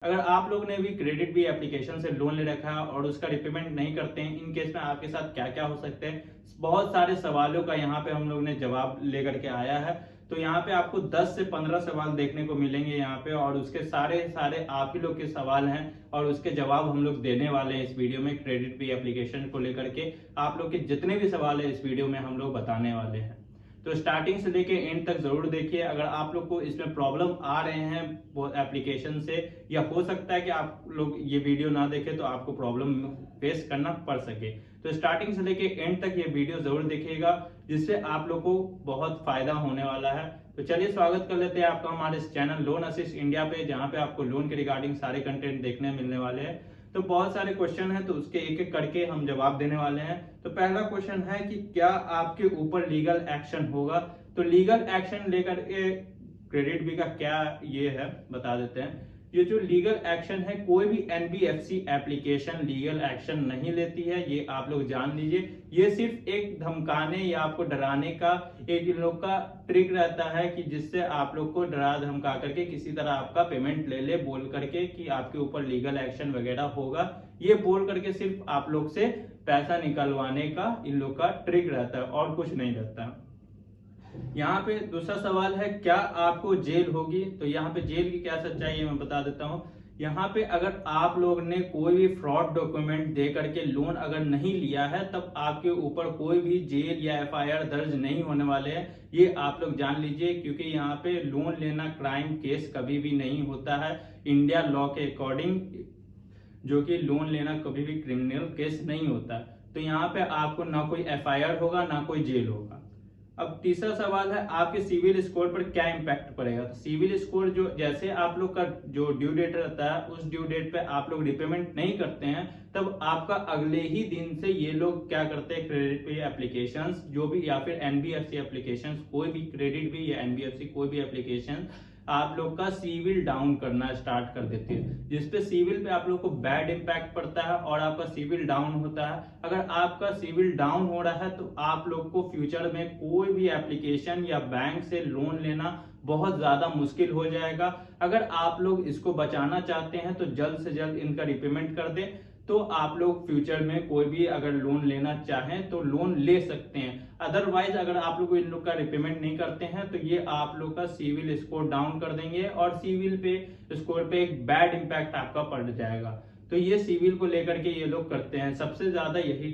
अगर आप लोग ने भी क्रेडिट बी एप्लीकेशन से लोन ले रखा है और उसका रिपेमेंट नहीं करते हैं, इन केस में आपके साथ क्या क्या हो सकते हैं, बहुत सारे सवालों का यहाँ पे हम लोग ने जवाब लेकर के आया है। तो यहाँ पे आपको 10 से 15 सवाल देखने को मिलेंगे यहाँ पे, और उसके सारे सारे आप ही लोग के सवाल हैं और उसके जवाब हम लोग देने वाले हैं इस वीडियो में। क्रेडिट बी एप्लीकेशन को लेकर के आप लोग के जितने भी सवाल है इस वीडियो में हम लोग बताने वाले हैं। तो स्टार्टिंग से लेके एंड तक जरूर देखिए। अगर आप लोग को इसमें प्रॉब्लम आ रहे हैं वो एप्लीकेशन से, या हो सकता है कि आप लोग ये वीडियो ना देखें तो आपको प्रॉब्लम फेस करना पड़ सके, तो स्टार्टिंग से लेके एंड तक ये वीडियो जरूर देखिएगा, जिससे आप लोग को बहुत फायदा होने वाला है। तो चलिए स्वागत कर लेते हैं आपका हमारे इस चैनल लोन असिस्ट इंडिया पे, जहाँ पे आपको लोन के रिगार्डिंग सारे कंटेंट देखने मिलने वाले हैं। तो बहुत सारे क्वेश्चन हैं, तो उसके एक एक करके हम जवाब देने वाले हैं। तो पहला क्वेश्चन है कि क्या आपके ऊपर लीगल एक्शन होगा। तो लीगल एक्शन लेकर के क्रेडिट बी का क्या ये है बता देते हैं। ये जो लीगल एक्शन है, कोई भी एनबीएफसी एप्लीकेशन लीगल एक्शन नहीं लेती है, ये आप लोग जान लीजिए। ये सिर्फ एक धमकाने या आपको डराने का एक इन लोग का ट्रिक रहता है, कि जिससे आप लोग को डरा धमका करके किसी तरह आपका पेमेंट ले ले, बोल करके कि आपके ऊपर लीगल एक्शन वगैरह होगा, ये बोल करके सिर्फ आप लोग से पैसा निकलवाने का इन लोग का ट्रिक रहता है, और कुछ नहीं रहता। यहाँ पे दूसरा सवाल है, क्या आपको जेल होगी। तो यहाँ पे जेल की क्या सच्चाई है मैं बता देता हूँ। यहाँ पे अगर आप लोग ने कोई भी फ्रॉड डॉक्यूमेंट दे करके लोन अगर नहीं लिया है, तब आपके ऊपर कोई भी जेल या एफआईआर दर्ज नहीं होने वाले हैं, ये आप लोग जान लीजिए। क्योंकि यहाँ पे लोन लेना क्राइम केस कभी भी नहीं होता है इंडिया लॉ के अकॉर्डिंग, जो कि लोन लेना कभी भी क्रिमिनल केस नहीं होता। तो यहाँ पे आपको ना कोई एफआईआर होगा ना कोई जेल होगा। अब तीसरा सवाल है, आपके सिविल स्कोर पर क्या इंपैक्ट पड़ेगा। तो सिविल स्कोर जो जैसे आप लोग का जो ड्यू डेट रहता है, उस ड्यू डेट पे आप लोग रिपेमेंट नहीं करते हैं, तब आपका अगले ही दिन से ये लोग क्या करते हैं, क्रेडिट पे एप्लीकेशंस जो भी, या फिर एनबीएफसी एप्लीकेशंस, कोई भी क्रेडिट भी या एनबीएफसी कोई भी एप्लीकेशन आप लोग का सिविल डाउन करना स्टार्ट कर देती है, जिसपे सिविल पे आप लोग को बैड इंपैक्ट पड़ता है और आपका सिविल डाउन होता है। अगर आपका सिविल डाउन हो रहा है तो आप लोग को फ्यूचर में कोई भी एप्लीकेशन या बैंक से लोन लेना बहुत ज्यादा मुश्किल हो जाएगा। अगर आप लोग इसको बचाना चाहते हैं तो जल्द से जल्द इनका रिपेमेंट कर दें, तो आप लोग फ्यूचर में कोई भी अगर लोन लेना चाहें तो लोन ले सकते हैं। अदरवाइज अगर आप लोग इन लोग का रिपेमेंट नहीं करते हैं तो ये आप लोग का सिविल स्कोर डाउन कर देंगे, और सिविल पे स्कोर पे एक बैड इंपैक्ट आपका पड़ जाएगा। तो ये सिविल को लेकर के ये लोग करते हैं, सबसे ज्यादा यही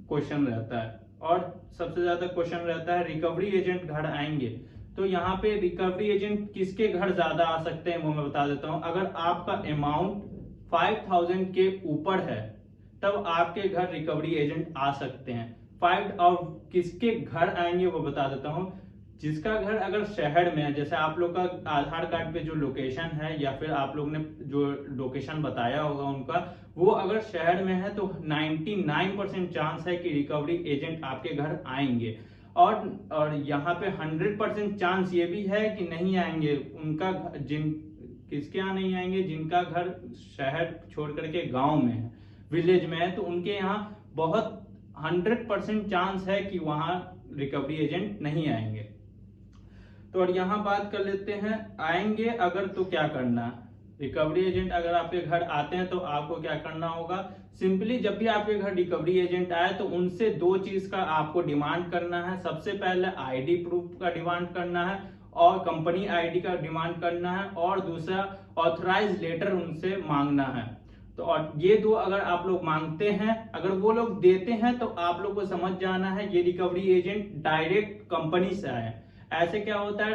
क्वेश्चन रहता है। और सबसे ज्यादा क्वेश्चन रहता है, रिकवरी एजेंट घर आएंगे। तो यहाँ पे रिकवरी एजेंट किसके घर ज्यादा आ सकते हैं वो मैं बता देता हूँ। अगर आपका अमाउंट 5000 के ऊपर है, तब आपके घर रिकवरी एजेंट आ सकते हैं। और किसके घर आएंगे वो बता देता हूँ। जिसका घर अगर शहर में है, जैसे आप लोग का आधार कार्ड पे जो लोकेशन है, या फिर आप लोग ने जो लोकेशन बताया होगा उनका, वो अगर शहर में है तो 99% चांस है कि रिकवरी एजेंट आपके घर आएंगे। और यहाँ पे 100% चांस ये भी है कि नहीं आएंगे। उनका किसके यहाँ नहीं आएंगे, जिनका घर शहर छोड़ करके गांव में है, विलेज में है, तो उनके यहाँ बहुत 100% चांस है कि वहां रिकवरी एजेंट नहीं आएंगे। तो और यहाँ बात कर लेते हैं, आएंगे अगर तो क्या करना। रिकवरी एजेंट अगर आपके घर आते हैं तो आपको क्या करना होगा। सिंपली जब भी आपके घर रिकवरी एजेंट आए तो उनसे दो चीज का आपको डिमांड करना है। सबसे पहले आईडी प्रूफ का डिमांड करना है, और कंपनी आईडी का डिमांड करना है, और दूसरा ऑथराइज लेटर उनसे मांगना है। तो और ये दो अगर आप लोग मांगते हैं, अगर वो लोग देते हैं, तो आप लोग को समझ जाना है ये रिकवरी एजेंट डायरेक्ट कंपनी से आए। ऐसे क्या होता है,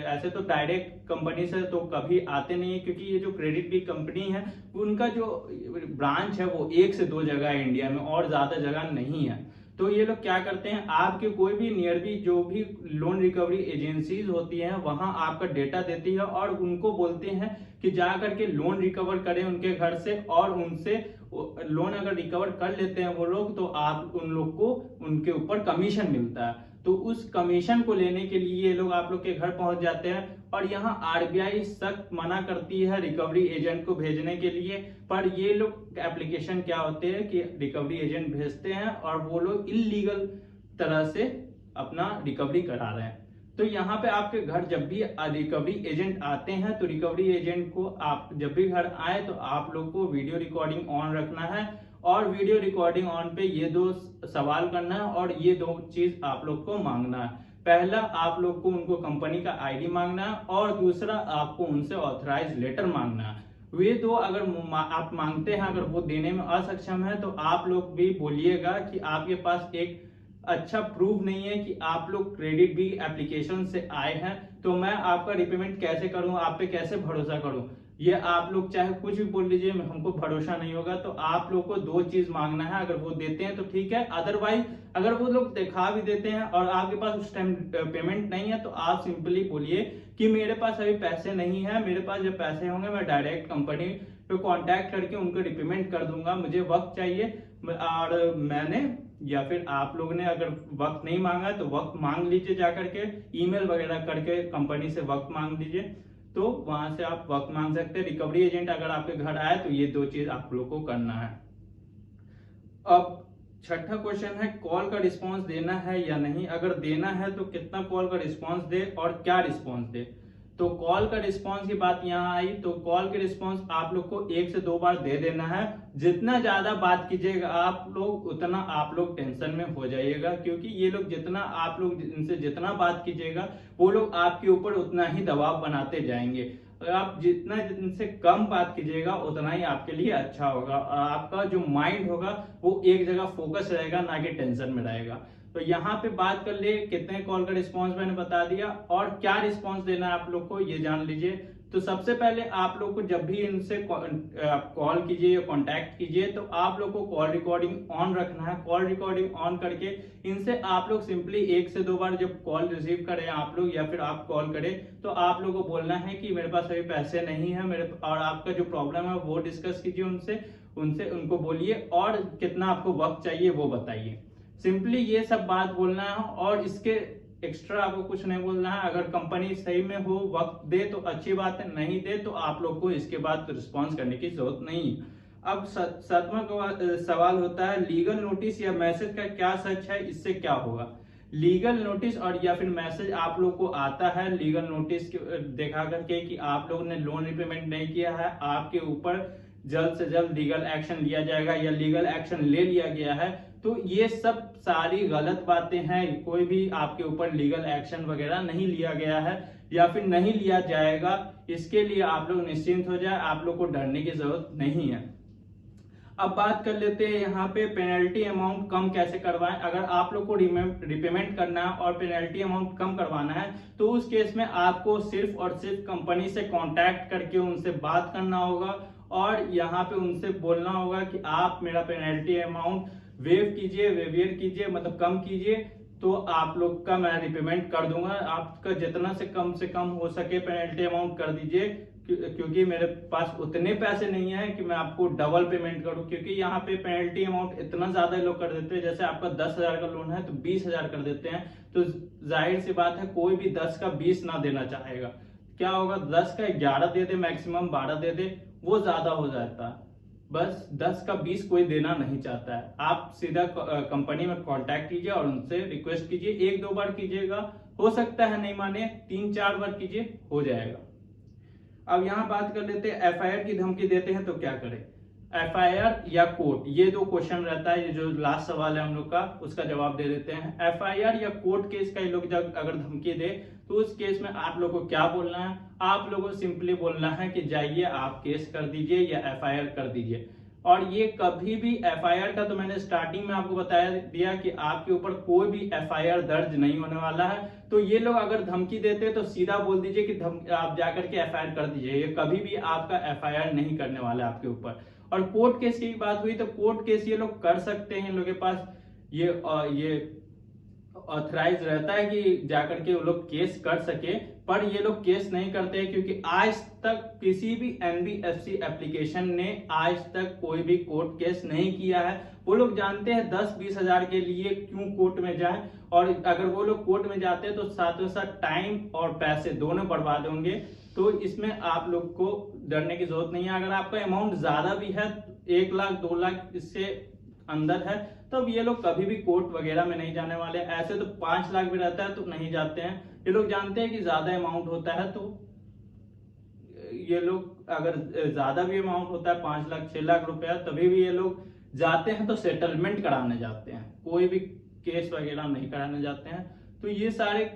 ऐसे तो डायरेक्ट कंपनी से तो कभी आते नहीं है, क्योंकि ये जो क्रेडिट बी कंपनी है उनका जो ब्रांच है वो 1 से 2 जगह है इंडिया में, और ज्यादा जगह नहीं है। तो ये लोग क्या करते हैं, आपके कोई भी नियर भी जो भी लोन रिकवरी एजेंसीज होती हैं वहां आपका डेटा देती है, और उनको बोलते हैं कि जा करके लोन रिकवर करें उनके घर से, और उनसे लोन अगर रिकवर कर लेते हैं वो लोग, तो आप उन लोग को उनके ऊपर कमीशन मिलता है। तो उस कमीशन को लेने के लिए ये लोग आप लोग के घर पहुंच जाते हैं। और यहाँ आरबीआई सख्त मना करती है रिकवरी एजेंट को भेजने के लिए, पर ये लोग एप्लीकेशन क्या होते हैं कि रिकवरी एजेंट भेजते हैं और वो लोग इलीगल तरह से अपना रिकवरी करा रहे हैं। तो यहाँ पे आपके घर जब भी रिकवरी एजेंट आते हैं तो रिकवरी एजेंट को आप जब भी घर आए तो आप लोग को वीडियो रिकॉर्डिंग ऑन रखना है और वीडियो रिकॉर्डिंग ऑन पे ये 2 सवाल करना है और ये 2 चीज आप लोग को मांगना है। पहला, आप लोग को उनको कंपनी का आईडी मांगना है और दूसरा आपको उनसे ऑथराइज लेटर मांगना है। वे 2 अगर आप मांगते हैं, अगर वो देने में असक्षम है तो आप लोग भी बोलिएगा कि आपके पास एक अच्छा प्रूफ नहीं है कि आप लोग क्रेडिट बी एप्लीकेशन से आए हैं, तो मैं आपका रिपेमेंट कैसे करूं, आप पे कैसे भरोसा करूं। ये आप लोग चाहे कुछ भी बोल लीजिए, हमको भरोसा नहीं होगा। तो आप लोग को 2 चीज मांगना है, अगर वो देते हैं तो ठीक है, अदरवाइज अगर वो लोग दिखा भी देते हैं और आपके पास उस टाइम पेमेंट नहीं है तो आप सिंपली बोलिए कि मेरे पास अभी पैसे नहीं है, मेरे पास जब पैसे होंगे मैं डायरेक्ट कंपनी पे कांटेक्ट करके उनको रिपेमेंट कर दूंगा, मुझे वक्त चाहिए। और मैंने या फिर आप लोग ने अगर वक्त नहीं मांगा तो वक्त मांग लीजिए, जाकर के ईमेल वगैरह करके कंपनी से वक्त मांग लीजिए, तो वहां से आप वक्त मांग सकते हैं। रिकवरी एजेंट अगर आपके घर आए तो ये 2 चीज आप लोग को करना है। अब छठा क्वेश्चन है, कॉल का रिस्पांस देना है या नहीं। अगर देना है तो कितना कॉल का रिस्पांस दे और क्या रिस्पांस दे। तो कॉल का रिस्पांस की बात यहाँ आई, तो कॉल के रिस्पांस आप लोग को 1 से 2 बार दे देना है। जितना ज्यादा बात कीजिएगा आप लोग उतना आप लोग टेंशन में हो जाइएगा, क्योंकि ये लोग जितना आप लोग इनसे जितना बात कीजिएगा वो लोग आपके ऊपर उतना ही दबाव बनाते जाएंगे। अगर आप जितना इनसे कम बात कीजिएगा उतना ही आपके लिए अच्छा होगा और आपका जो माइंड होगा वो एक जगह फोकस रहेगा, ना कि टेंशन में रहेगा। तो यहाँ पे बात कर लिए कितने कॉल का रिस्पांस मैंने बता दिया और क्या रिस्पांस देना है आप लोग को ये जान लीजिए। तो सबसे पहले आप लोग को जब भी इनसे कॉल कीजिए या कांटेक्ट कीजिए तो आप लोग को कॉल रिकॉर्डिंग ऑन रखना है। कॉल रिकॉर्डिंग ऑन करके इनसे आप लोग सिंपली 1 से 2 बार जब कॉल रिसीव करें आप लोग या फिर आप कॉल करें तो आप लोग को बोलना है कि मेरे पास अभी पैसे नहीं है मेरे, और आपका जो प्रॉब्लम है वो डिस्कस कीजिए उनसे उनको बोलिए और कितना आपको वक्त चाहिए वो बताइए। सिंपली ये सब बात बोलना है और इसके एक्स्ट्रा आपको कुछ नहीं बोलना है। अगर कंपनी सही में हो वक्त दे तो अच्छी बात है, नहीं दे तो आप लोग को इसके बाद रिस्पॉन्स करने की जरूरत नहीं। अब 7वां सवाल होता है, लीगल नोटिस या मैसेज का क्या सच है, इससे क्या होगा। लीगल नोटिस और या फिर मैसेज आप लोग को आता है लीगल नोटिस दिखा करके कि आप लोग ने लोन रिपेमेंट नहीं किया है, आपके ऊपर जल्द से जल्द लीगल एक्शन लिया जाएगा या लीगल एक्शन ले लिया गया है। तो ये सब सारी गलत बातें हैं, कोई भी आपके ऊपर लीगल एक्शन वगैरह नहीं लिया गया है या फिर नहीं लिया जाएगा। इसके लिए आप लोग निश्चिंत हो जाए, आप लोग को डरने की जरूरत नहीं है। अब बात कर लेते हैं यहाँ पे पेनल्टी अमाउंट कम कैसे करवाएं। अगर आप लोग को रिपेमेंट करना है और पेनल्टी अमाउंट कम करवाना है तो उस केस में आपको सिर्फ और सिर्फ कंपनी से कांटेक्ट करके उनसे बात करना होगा और यहाँ पे उनसे बोलना होगा कि आप मेरा पेनल्टी अमाउंट वेवियर कीजिए, मतलब कम कीजिए, तो आप लोग का मैं रिपेमेंट कर दूंगा। आपका जितना से कम हो सके पेनल्टी अमाउंट कर दीजिए, क्योंकि मेरे पास उतने पैसे नहीं है कि मैं आपको डबल पेमेंट करूं। क्योंकि यहाँ पे पेनल्टी अमाउंट इतना ज्यादा लोग कर देते हैं, जैसे आपका 10,000 का लोन है तो 20,000 कर देते हैं। तो जाहिर सी बात है कोई भी 10 का 20 ना देना चाहेगा। क्या होगा, 10 का 11 दे दे, मैक्सिमम 12 दे दे, वो ज्यादा हो जाता है। बस 10 का 20 कोई देना नहीं चाहता है। आप सीधा कंपनी में कांटेक्ट कीजिए और उनसे रिक्वेस्ट कीजिए। 1-2 बार कीजिएगा, हो सकता है नहीं माने, 3-4 बार कीजिए, हो जाएगा। अब यहाँ बात कर लेते हैं एफआईआर की धमकी देते हैं तो क्या करें। एफआईआर या कोर्ट, ये 2 क्वेश्चन रहता है। ये जो लास्ट सवाल है हम लोग का उसका जवाब दे देते हैं। एफआईआर या कोर्ट केस का ये लोग जब अगर धमकी दे तो उस केस में आप लोग को क्या बोलना है। आप लोगों को सिंपली बोलना है कि जाइए आप केस कर दीजिए या एफआईआर कर दीजिए। और ये कभी भी एफआईआर का तो मैंने स्टार्टिंग में आपको बताया दिया कि आपके ऊपर कोई भी एफआईआर दर्ज नहीं होने वाला है। तो ये लोग अगर धमकी देते हैं तो सीधा बोल दीजिए कि आप जाकर के एफआईआर कर दीजिए। ये कभी भी आपका एफआईआर नहीं करने वाला है आपके ऊपर। और कोर्ट केस की बात हुई तो कोर्ट केस ये लोग कर सकते हैं। इन लोगों के पास ये ऑथराइज रहता है कि जाकर के वो लोग केस कर सके, पर ये लोग केस नहीं करते हैं क्योंकि आज तक किसी भी एनबीएफसी एप्लीकेशन ने आज तक कोई भी कोर्ट केस नहीं किया है। वो लोग जानते हैं 10-20 हजार के लिए क्यों कोर्ट में जाएं, और अगर वो लोग कोर्ट में जाते हैं तो साथों साथ टाइम और पैसे दोनों बर्बाद होंगे। तो इसमें आप लोग को डरने की जरूरत नहीं है। अगर आपका अमाउंट ज्यादा भी है, 1 लाख 2 लाख इससे अंदर है, तब ये लोग कभी भी कोर्ट वगैरह में नहीं जाने वाले। ऐसे तो 5 लाख भी रहता है तो नहीं जाते हैं। ये लोग जानते हैं कि ज्यादा अमाउंट होता है, तो ये लोग अगर ज्यादा भी अमाउंट होता है 5 लाख 6 लाख रुपया, तभी भी ये लोग जाते हैं तो सेटलमेंट कराने जाते हैं, कोई भी केस वगैरह नहीं कराने जाते हैं। तो ये सारे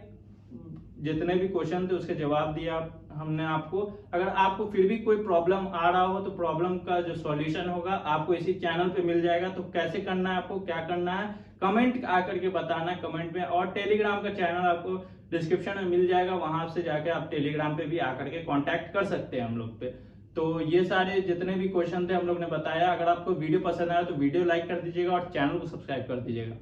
जितने भी क्वेश्चन थे उसके जवाब दिया हमने आपको। अगर आपको फिर भी कोई प्रॉब्लम आ रहा हो तो प्रॉब्लम का जो सॉल्यूशन होगा आपको इसी चैनल पे मिल जाएगा। तो कैसे करना है, आपको क्या करना है, कमेंट आकर के बताना है कमेंट में। और टेलीग्राम का चैनल आपको डिस्क्रिप्शन में मिल जाएगा, वहां से जाके आप टेलीग्राम पे भी आकर के कांटेक्ट कर सकते हैं हम लोग पे। तो ये सारे जितने भी क्वेश्चन थे हम लोग ने बताया। अगर आपको वीडियो पसंद आया तो वीडियो लाइक कर दीजिएगा और चैनल को सब्सक्राइब कर दीजिएगा।